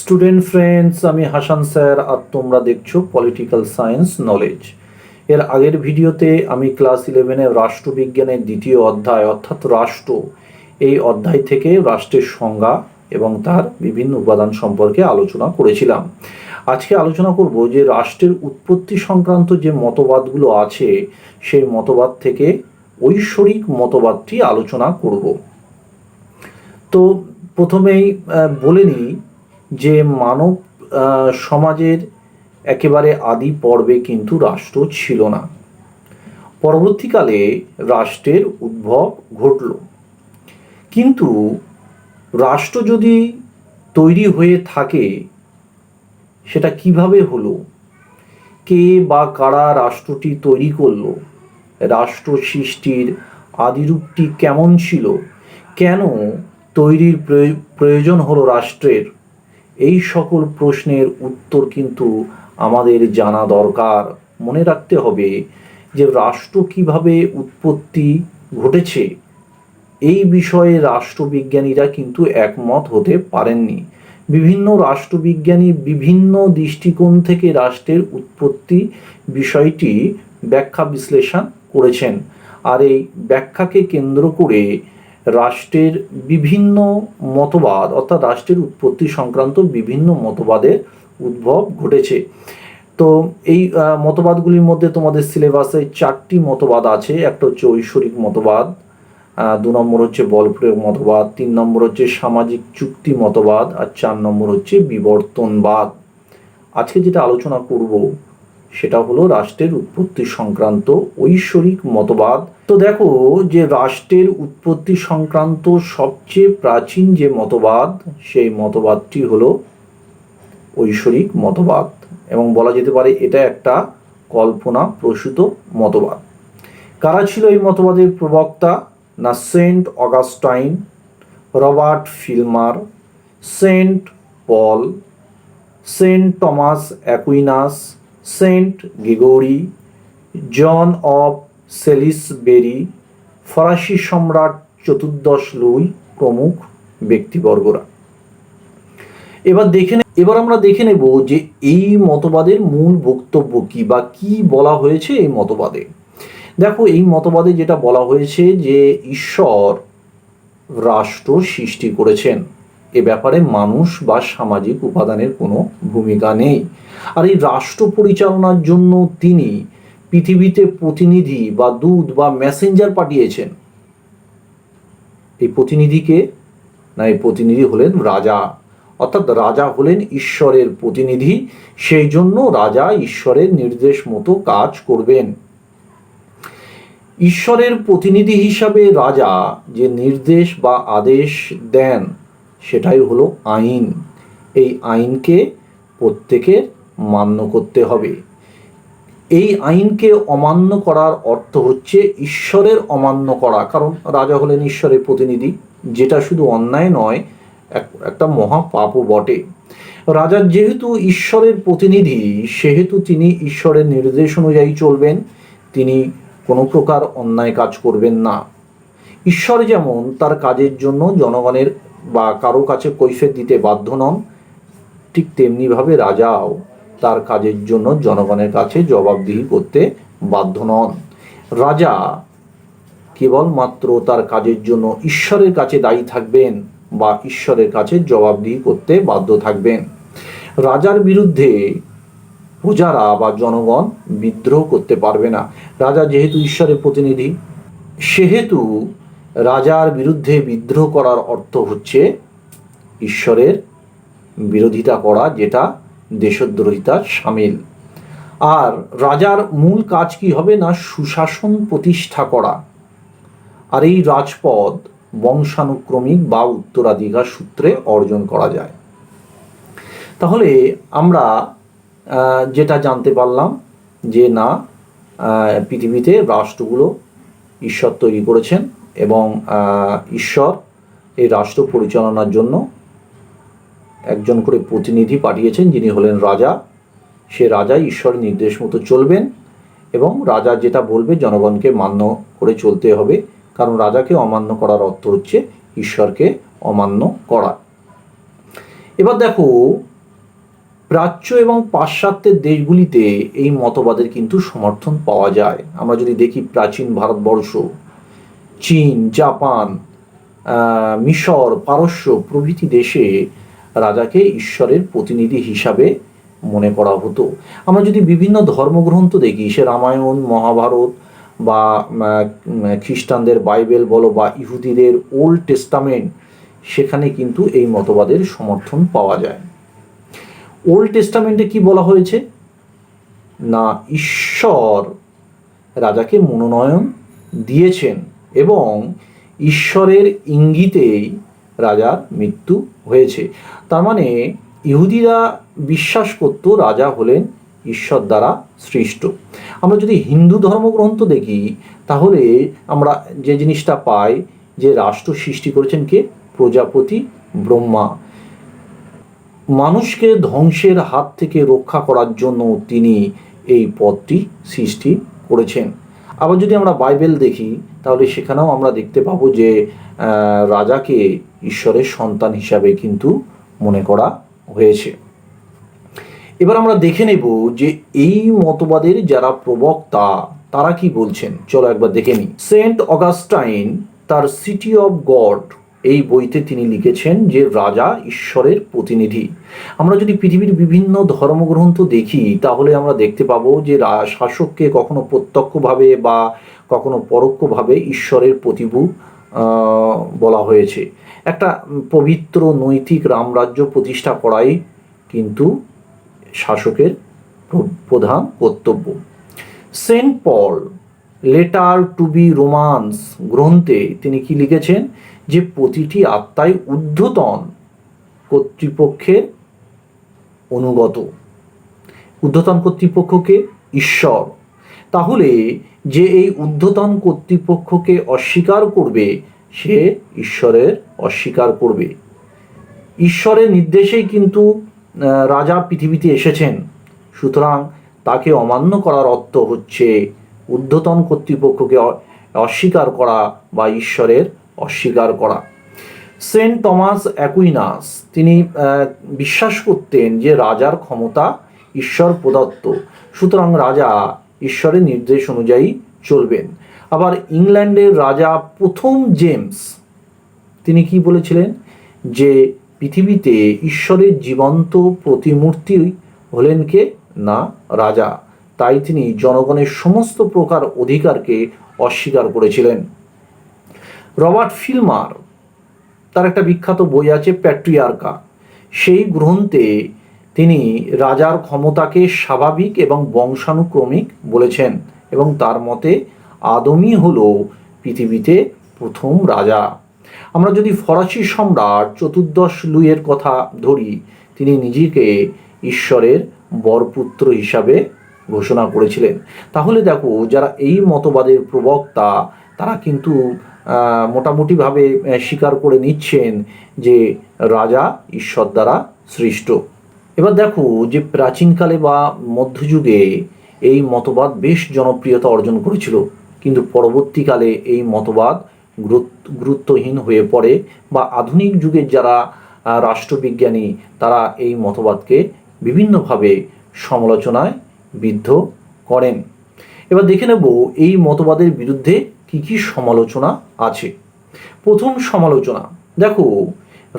Student friends, আমি Hasan sir আর তোমরা দেখছো পলিটিক্যাল সায়েন্স নলেজ। এর আগের ভিডিওতে আমি ক্লাস 11-এর রাষ্ট্রবিজ্ঞানের দ্বিতীয় অধ্যায় অর্থাৎ রাষ্ট্র, এই অধ্যায় থেকে রাষ্ট্রের সংজ্ঞা এবং তার বিভিন্ন উপাদান সম্পর্কে আলোচনা করেছিলাম। আজকে আলোচনা করব যে রাষ্ট্রের উৎপত্তি সংক্রান্ত যে মতবাদগুলো আছে সেই মতবাদ থেকে ঐশ্বরিক মতবাদটি আলোচনা করব। তো প্রথমেই বলে নিই যে মানব সমাজের একেবারে আদি পর্বে কিন্তু রাষ্ট্র ছিল না। পরবর্তীকালে রাষ্ট্রের উদ্ভব ঘটল, কিন্তু রাষ্ট্র যদি তৈরি হয়ে থাকে সেটা কিভাবে হলো, কে বা কারা রাষ্ট্রটি তৈরি করলো, রাষ্ট্র সৃষ্টির আদিরূপটি কেমন ছিল, কেন তৈরির প্রয়োজন হলো রাষ্ট্রের, এই সকল প্রশ্নের উত্তর কিন্তু আমাদের জানা দরকার। মনে রাখতে হবে যে রাষ্ট্র কিভাবে উৎপত্তি ঘটেছে এই বিষয়ে রাষ্ট্রবিজ্ঞানীরা কিন্তু একমত হতে পারেননি। বিভিন্ন রাষ্ট্রবিজ্ঞানী বিভিন্ন দৃষ্টিকোণ থেকে রাষ্ট্রের উৎপত্তি বিষয়টি ব্যাখ্যা বিশ্লেষণ করেছেন, আর এই ব্যাখ্যাকে কেন্দ্র করে রাষ্ট্রের বিভিন্ন মতবাদ অর্থাৎ রাষ্ট্রের উৎপত্তি সংক্রান্ত বিভিন্ন মতবাদের উদ্ভব ঘটেছে। তো এই মতবাদগুলির মধ্যে তোমাদের সিলেবাসে 4টি মতবাদ আছে। একটা হচ্ছে ঐশ্বরিক মতবাদ, 2 নম্বর হচ্ছে বল প্রয়োগ মতবাদ, 3 নম্বর হচ্ছে সামাজিক চুক্তি মতবাদ, আর 4 নম্বর হচ্ছে বিবর্তনবাদ। আজকে যেটা আলোচনা করব সেটা হলো রাষ্ট্রের উৎপত্তি সংক্রান্ত ঐশ্বরিক মতবাদ। তো দেখো যে রাষ্ট্রের উৎপত্তি সংক্রান্ত সবচেয়ে প্রাচীন যে মতবাদ সেই মতবাদটি হলো ঐশ্বরিক মতবাদ, এবং বলা যেতে পারে এটা একটা কল্পনা প্রসূত মতবাদ। কারা ছিল এই মতবাদের প্রবক্তা? না Saint Augustine, Robert Filmer, Saint Paul, Saint Thomas Aquinas, Saint Gregory, John of Salisbury, ফরাসি সম্রাট চতুর্দশ লুই প্রমুখ ব্যক্তিবর্গরা। এবার আমরা দেখে নেব যে এই মতবাদের মূল বক্তব্য কি বা কি বলা হয়েছে এই মতবাদে। দেখো এই মতবাদে যেটা বলা হয়েছে যে ঈশ্বর রাষ্ট্র সৃষ্টি করেছেন, এ ব্যাপারে মানুষ বা সামাজিক উপাদানের কোনো ভূমিকা নেই। আর এই রাষ্ট্র পরিচালনার জন্য তিনি পৃথিবীতে প্রতিনিধি বা দূত বা মেসেঞ্জার পাঠিয়েছেন। এই প্রতিনিধিকে না, এই প্রতিনিধি হলেন রাজা, অর্থাৎ রাজা হলেন ঈশ্বরের প্রতিনিধি, সেই জন্য রাজা ঈশ্বরের নির্দেশ মতো কাজ করবেন। ঈশ্বরের প্রতিনিধি হিসাবে রাজা যে নির্দেশ বা আদেশ দেন সেটাই হলো আইন। এই আইনকে প্রত্যেকের মান্য করতে হবে। এই আইনকে অমান্য করার অর্থ হচ্ছে ঈশ্বরের অমান্য করা, কারণ রাজা হলেন ঈশ্বরের প্রতিনিধি, যেটা শুধু অন্যায় নয়, একটা মহাপাপও বটে। রাজা যেহেতু ঈশ্বরের প্রতিনিধি সেহেতু তিনি ঈশ্বরের নির্দেশ অনুযায়ী চলবেন, তিনি কোনো প্রকার অন্যায় কাজ করবেন না। ঈশ্বর যেমন তার কাজের জন্য জনগণের বা কারো কাছে কৈফিয়ত দিতে বাধ্য নন, ঠিক তেমনিভাবে রাজাও তার কাজের জন্য জনগণের কাছে জবাবদিহি করতে বাধ্য নন। রাজা কেবলমাত্র তার কাজের জন্য ঈশ্বরের কাছে দায়ী থাকবেন বা ঈশ্বরের কাছে জবাবদিহি করতে বাধ্য থাকবেন। রাজার বিরুদ্ধে প্রজারা বা জনগণ বিদ্রোহ করতে পারবে না। রাজা যেহেতু ঈশ্বরের প্রতিনিধি, সেহেতু রাজার বিরুদ্ধে বিদ্রোহ করার অর্থ হচ্ছে ঈশ্বরের বিরোধিতা করা, যেটা দেশদ্রোহিতার সামিল। আর রাজার মূল কাজ কি হবে না, সুশাসন প্রতিষ্ঠা করা। আর এই রাজপদ বংশানুক্রমিক বা উত্তরাধিকার সূত্রে অর্জন করা যায়। তাহলে আমরা যেটা জানতে পারলাম যে না, পৃথিবীতে রাষ্ট্রগুলো ঈশ্বর তৈরি করেছেন এবং ঈশ্বর এই রাষ্ট্র পরিচালনার জন্য একজন করে প্রতিনিধি পাঠিয়েছেন, যিনি হলেন রাজা। সে রাজা ঈশ্বরের নির্দেশ মতো চলবেন এবং রাজা যেটা বলবে জনগণকে মান্য করে চলতে হবে, কারণ রাজাকে অমান্য করার অর্থ হচ্ছে ঈশ্বরকে অমান্য করা। এবার দেখো প্রাচ্য এবং পাশ্চাত্যের দেশগুলিতে এই মতবাদের কিন্তু সমর্থন পাওয়া যায়। আমরা যদি দেখি প্রাচীন ভারতবর্ষ, চীন, জাপান, মিশর, পারস্য প্রভৃতি দেশে রাজাকে ঈশ্বরের প্রতিনিধি হিসাবে মনে করা হতো। আমরা যদি বিভিন্ন ধর্মগ্রন্থ দেখি, সে রামায়ণ, মহাভারত বা খ্রিস্টানদের বাইবেল বলো বা ইহুদিদের ওল্ড টেস্টামেন্ট, সেখানে কিন্তু এই মতবাদের সমর্থন পাওয়া যায়। ওল্ড টেস্টামেন্টে কি বলা হয়েছে না, ঈশ্বর রাজাকে মনোনয়ন দিয়েছেন এবং ঈশ্বরের ইঙ্গিতেই রাজার মৃত্যু হয়েছে। তার মানে ইহুদিরা বিশ্বাস করত রাজা হলেন ঈশ্বর দ্বারা সৃষ্ট। আমরা যদি হিন্দু ধর্মগ্রন্থ দেখি তাহলে আমরা যে জিনিসটা পাই যে রাষ্ট্র সৃষ্টি করেছেন কে? প্রজাপতি ব্রহ্মা। মানুষকে ধ্বংসের হাত থেকে রক্ষা করার জন্য তিনি এই পদটি সৃষ্টি করেছেন। আবার যদি আমরা বাইবেল দেখি তাহলে সেখানেও আমরা দেখতে পাবো যে রাজাকে ঈশ্বরের সন্তান হিসাবে কিন্তু মনে করা হয়েছে। এবার আমরা দেখে নেব যে এই মতবাদের যারা প্রবক্তা তারা কি বলছেন। চলো একবার দেখে নিই। সেন্ট অগাস্টাইন তার সিটি অফ গড এই বইতে তিনি লিখেছেন যে রাজা ঈশ্বরের প্রতিনিধি। আমরা যদি পৃথিবীর বিভিন্ন ধর্মগ্রন্থ দেখি তাহলে আমরা দেখতে পাবো যে শাসককে কখনো প্রত্যক্ষভাবে বা কখনো পরোক্ষভাবে ঈশ্বরের প্রতিভু বলা হয়েছে। একটা পবিত্র নৈতিক রামরাজ্য প্রতিষ্ঠা করাই কিন্তু শাসকের প্রধান কর্তব্য। Saint Paul letter to the Romans গ্রন্থে তিনি কি লিখেছেন যে প্রতিটি আত্মাই ঊর্ধ্বতন কর্তৃপক্ষের অনুগত। ঊর্ধ্বতন কর্তৃপক্ষকে ঈশ্বর। তাহলে যে এই ঊর্ধ্বতন কর্তৃপক্ষকে অস্বীকার করবে সে ঈশ্বরের অস্বীকার করবে। ঈশ্বরের নির্দেশেই কিন্তু রাজা পৃথিবীতে এসেছেন, সুতরাং তাকে অমান্য করার অর্থ হচ্ছে ঊর্ধ্বতন কর্তৃপক্ষকে অস্বীকার করা বা ঈশ্বরের অস্বীকার করা। সেন্ট টমাস অ্যাকুইনাস তিনি বিশ্বাস করতেন যে রাজার ক্ষমতা ঈশ্বর প্রদত্ত, সুতরাং রাজা ঈশ্বরের নির্দেশ অনুযায়ী চলবেন। আবার ইংল্যান্ডের রাজা প্রথম জেমস তিনি কি বলেছিলেন যে পৃথিবীতে ঈশ্বরের জীবন্ত প্রতিমূর্তি হলেন কে না রাজা, তাই তিনি জনগণের সমস্ত প্রকার অধিকারকে অস্বীকার করেছিলেন। রবার্ট ফিলমার তার একটা বিখ্যাত বই আছে প্যাট্রিয়ার্কা, সেই গ্রন্থে তিনি রাজার ক্ষমতাকে স্বাভাবিক এবং বংশানুক্রমিক বলেছেন এবং তার মতে আদমই হলো পৃথিবীতে প্রথম রাজা। আমরা যদি ফরাসি সম্রাট চতুর্দশ লুইয়ের কথা ধরি, তিনি নিজেকে ঈশ্বরের বরপুত্র হিসাবে ঘোষণা করেছিলেন। তাহলে দেখো যারা এই মতবাদের প্রবক্তা তারা কিন্তু মোটামুটিভাবে স্বীকার করে নিচ্ছেন যে রাজা ঈশ্বর দ্বারা সৃষ্ট। এবার দেখো যে প্রাচীনকালে বা মধ্যযুগে এই মতবাদ বেশ জনপ্রিয়তা অর্জন করেছিল, কিন্তু পরবর্তীকালে এই মতবাদ গুরুত্বহীন হয়ে পড়ে বা আধুনিক যুগের যারা রাষ্ট্রবিজ্ঞানী তারা এই মতবাদকে বিভিন্নভাবে সমালোচনায় বিদ্ধ করেন। এবার দেখে নেব এই মতবাদের বিরুদ্ধে কি কি সমালোচনা আছে। প্রথম সমালোচনা, দেখো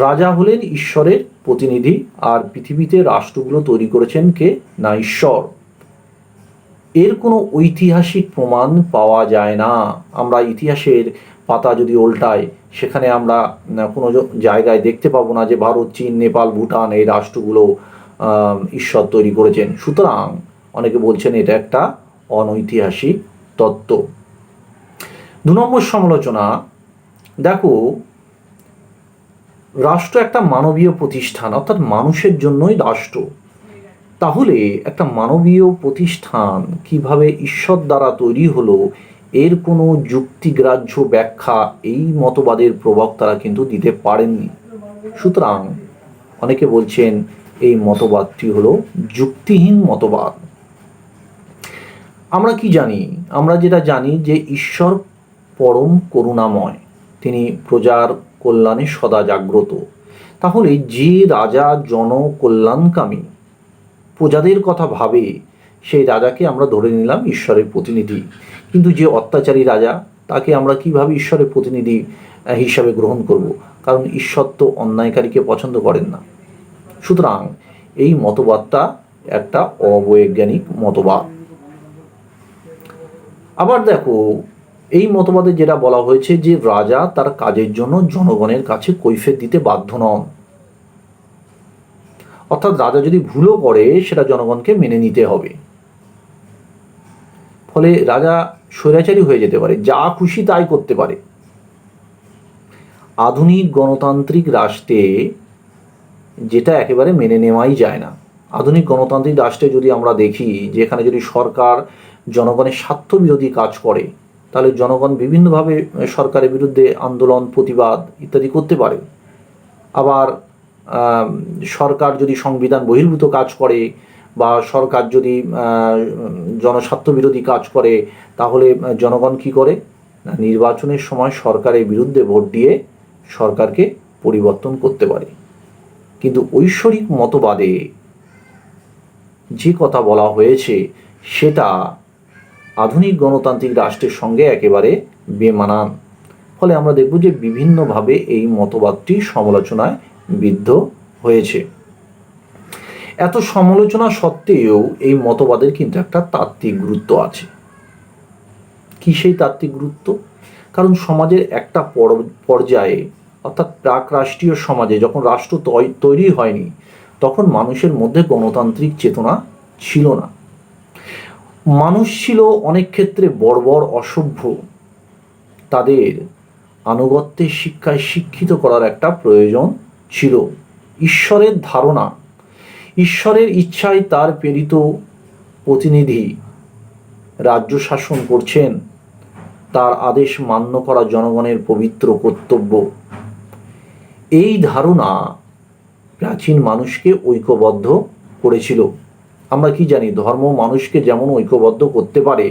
রাজা হলেন ঈশ্বরের প্রতিনিধি আর পৃথিবীতে রাষ্ট্রগুলো তৈরি করেছেন কে না ঈশ্বর। এর কোনো ঐতিহাসিক প্রমাণ পাওয়া যায় না। আমরা ইতিহাসের পাতা যদি উল্টাই সেখানে আমরা কোনো জায়গায় দেখতে পাবো না যে ভারত, চীন, নেপাল, ভুটান এই রাষ্ট্রগুলো ঈশ্বর তৈরি করেছেন। সুতরাং অনেকে বলছেন এটা একটা অনৈতিহাসিক তত্ত্ব। 2 নম্বর সমালোচনা, দেখো রাষ্ট্র একটা মানবীয় প্রতিষ্ঠান, অর্থাৎ মানুষের জন্যই রাষ্ট্র। তাহলে একটা মানবীয় প্রতিষ্ঠান কিভাবে ঈশ্বর দ্বারা তৈরি হলো এর কোনো যুক্তিগ্রাহ্য ব্যাখ্যা এই মতবাদের প্রবক্তারা কিন্তু দিতে পারেননি। সুতরাং অনেকে বলছেন এই মতবাদটি হলো যুক্তিহীন মতবাদ। আমরা কি জানি? আমরা যেটা জানি যে ঈশ্বর পরম করুণাময়, তিনি প্রজার কল্যাণে সদা জাগ্রত। তাহলে যে রাজা জনকল্যাণকামী প্রজাদের কথা ভাবে সেই রাজাকে আমরা ধরে নিলাম ঈশ্বরের প্রতিনিধি। কিন্তু যে অত্যাচারী রাজা, তাকে আমরা কিভাবে ঈশ্বরের প্রতিনিধি হিসাবে গ্রহণ করব? কারণ ঈশ্বর তো অন্যায়কারীকে পছন্দ করেন না। সুতরাং এই মতবাদটা একটা অবৈজ্ঞানিক মতবাদ। আবার দেখো, এই মতবাদে যেটা বলা হয়েছে যে রাজা তার কাজের জন্য জনগণের কাছে কৈফিয়ত দিতে বাধ্য নন। অর্থাৎ রাজা যদি ভুলও করে সেটা জনগণকে মেনে নিতে হবে। ফলে রাজা স্বৈরাচারী হয়ে যেতে পারে, যা খুশি তাই করতে পারে। আধুনিক গণতান্ত্রিক রাষ্ট্রে যেটা একেবারে মেনে নেওয়াই যায় না। আধুনিক গণতান্ত্রিক রাষ্ট্রে যদি আমরা দেখি, যেখানে যদি সরকার জনগণের স্বার্থ বিরোধী কাজ করে, তাহলে জনগণ বিভিন্নভাবে সরকারের বিরুদ্ধে আন্দোলন, প্রতিবাদ ইত্যাদি করতে পারে। আবার সরকার যদি সংবিধান বহির্ভূত কাজ করে বা সরকার যদি জনস্বার্থ বিরোধী কাজ করে, তাহলে জনগণ কি করে? না, নির্বাচনের সময় সরকারের বিরুদ্ধে ভোট দিয়ে সরকারকে পরিবর্তন করতে পারে। কিন্তু ঐশ্বরিক মতবাদে যে কথা বলা হয়েছে সেটা আধুনিক গণতান্ত্রিক রাষ্ট্রের সঙ্গে একেবারে বেমানান। ফলে আমরা দেখব যে বিভিন্নভাবে এই মতবাদটি সমালোচনায় বিদ্ধ হয়েছে। এত সমালোচনা সত্ত্বেও এই মতবাদের কিন্তু একটা তাত্ত্বিক গুরুত্ব আছে। কি সেই তাত্ত্বিক গুরুত্ব? কারণ সমাজের একটা পর্যায়ে, অর্থাৎ প্রাক রাষ্ট্রীয় সমাজে যখন রাষ্ট্র তৈরি হয়নি, তখন মানুষের মধ্যে গণতান্ত্রিক চেতনা ছিল না। মানুষ ছিল অনেক ক্ষেত্রে বর্বর, অসভ্য। তাদের আনুগত্যের শিক্ষায় শিক্ষিত করার একটা প্রয়োজন ছিল। ঈশ্বরের ধারণা, ঈশ্বরের ইচ্ছায় তার প্রেরিত প্রতিনিধি রাজ্য শাসন করছেন, তার আদেশ মান্য করা জনগণের পবিত্র কর্তব্য। এই ধারণা প্রাচীন মানুষকে ঐক্যবদ্ধ করেছিল। আমরা কি জানি? ধর্ম মানুষকে যেমন ঐক্যবদ্ধ করতে পারে,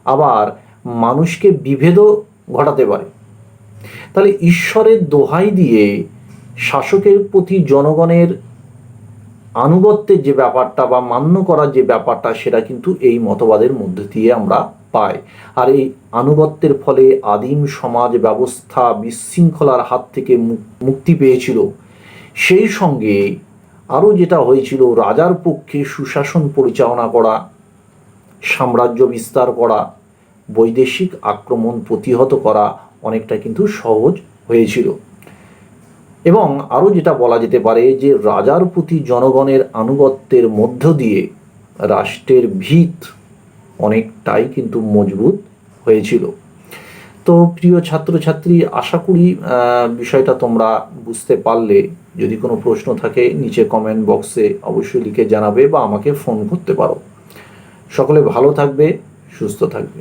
আবার মানুষকে বিভেদও ঘটাতে পারে। তাহলে ঈশ্বরের দোহাই দিয়ে শাসকের প্রতি জনগণের আনুগত্যের যে ব্যাপারটা বা মান্য করার যে ব্যাপারটা, সেটা কিন্তু এই মতবাদের মধ্যে দিয়ে আমরা পাই। আর এই আনুগত্যের ফলে আদিম সমাজ ব্যবস্থা বিশৃঙ্খলার হাত থেকে মুক্তি পেয়েছিল। সেই সঙ্গে আরও যেটা হয়েছিল, রাজার পক্ষে সুশাসন পরিচালনা করা, সাম্রাজ্য বিস্তার করা, বৈদেশিক আক্রমণ প্রতিহত করা অনেকটা কিন্তু সহজ হয়েছিল। এবং আরও যেটা বলা যেতে পারে যে রাজার প্রতি জনগণের আনুগত্যের মধ্য দিয়ে রাষ্ট্রের ভিত অনেকটাই কিন্তু মজবুত হয়েছিল। তো প্রিয় ছাত্রছাত্রী, আশা করি বিষয়টা তোমরা বুঝতে পারলে। যদি কোনো প্রশ্ন থাকে নিচে কমেন্ট বক্সে অবশ্যই লিখে জানাবে বা আমাকে ফোন করতে পারো। সকলে ভালো থাকবে, সুস্থ থাকবে।